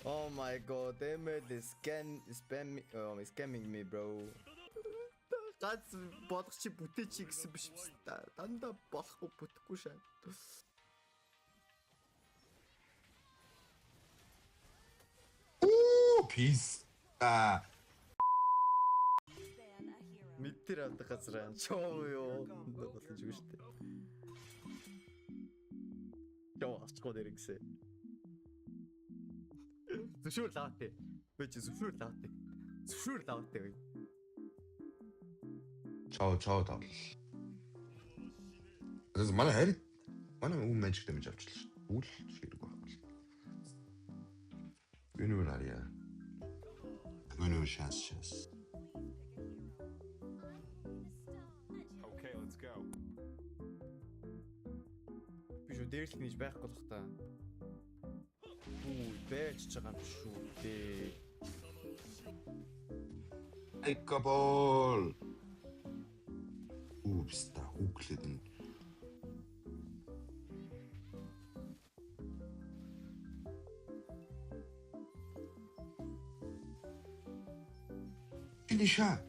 Oh my god, Emil is scamming me, bro. Ганц болох чи бүтээч гэсэн биш та. Дандаа болохгүй бүтэхгүй шаа. Peace. Мэдтэр авдаг газар чоо ёо. Болох ч үгүй штэ. Яа, ачгүй дэр гисэн. Зөвшөөр лавтэ. Бэж зөвшөөр лавтэ. Зөвшөөр лавтэ. Чао тав. 그래서 манай 운 magic damage авчлаа шүү. Үл хэрэг байхгүй. Гүнүр ария. Гүнүр шанс. Okay, let's go. Биш үү дээрлэх нэж байхгүй болох та. Үу, байж байгаа юм шүү дээ. Айкабол. Упста, укледэн. Финиша.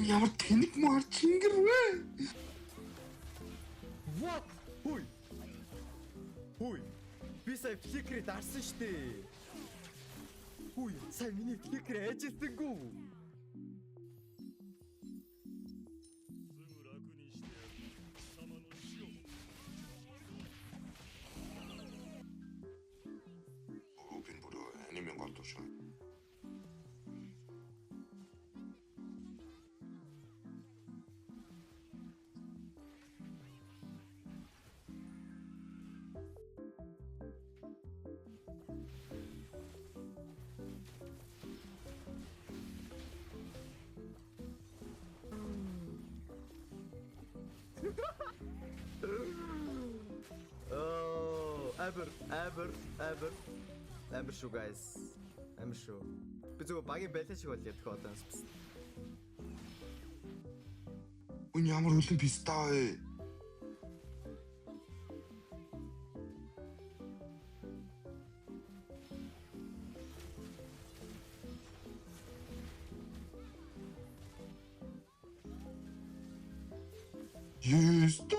Ямар тэнэг маар чингэр вэ? What? Хүй. Би сая фликрээ дарсан штэ. Хүй, сая миний фликрээ ажилласангүй. Open 보러 아니면 걸도 줘. Oh, Amber шүү guys. Amber шүү. Би зөв багийн байлаа шиг бол ядах одоо бас. Үн ямар үлэн писта вэ? Юуста.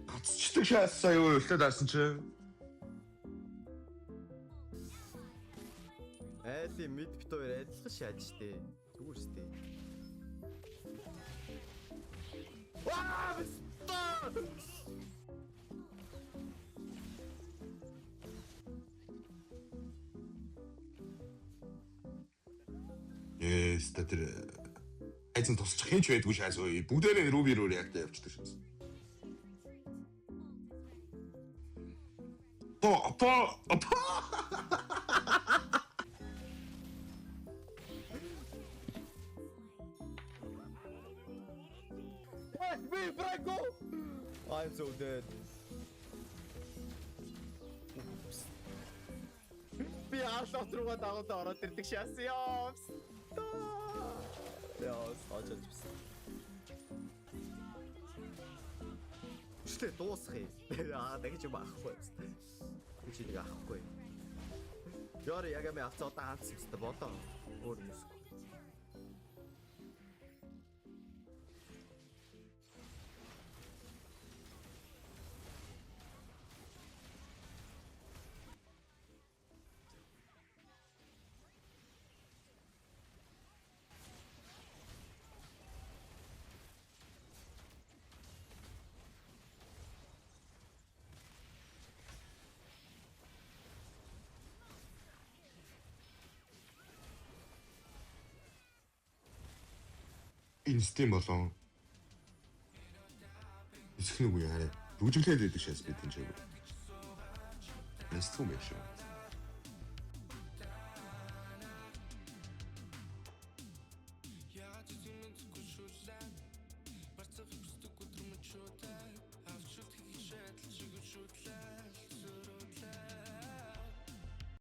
Гацчдаг шаасаа юу өлтөд арсан чи. Айли мид бит хоёр адилхан шааж штэ. Зүгээр штэ. Ваа! Тэр айцэн тусчих хинч байдгүй шаас ой. Бүгдээрээ руби руу реактаа явчихдаг шээс. Апа. Me, Franco! I'm so dead. Би аашаа руугаа дагуулд ороод ирдэг шээс ёо. Яа, саажж бис. Штэ дуусах юм. Дахиж юм аахгүй. Чи нэг аахгүй. Яа яг юм авцаа даанц хэвчээ бодоо. Өөр юм эсвэл. Инстим болон эсэх нэг үе хараа. Рүүжиглээд байдаг шээс бид энэ ч юм. Инстим юм шиг.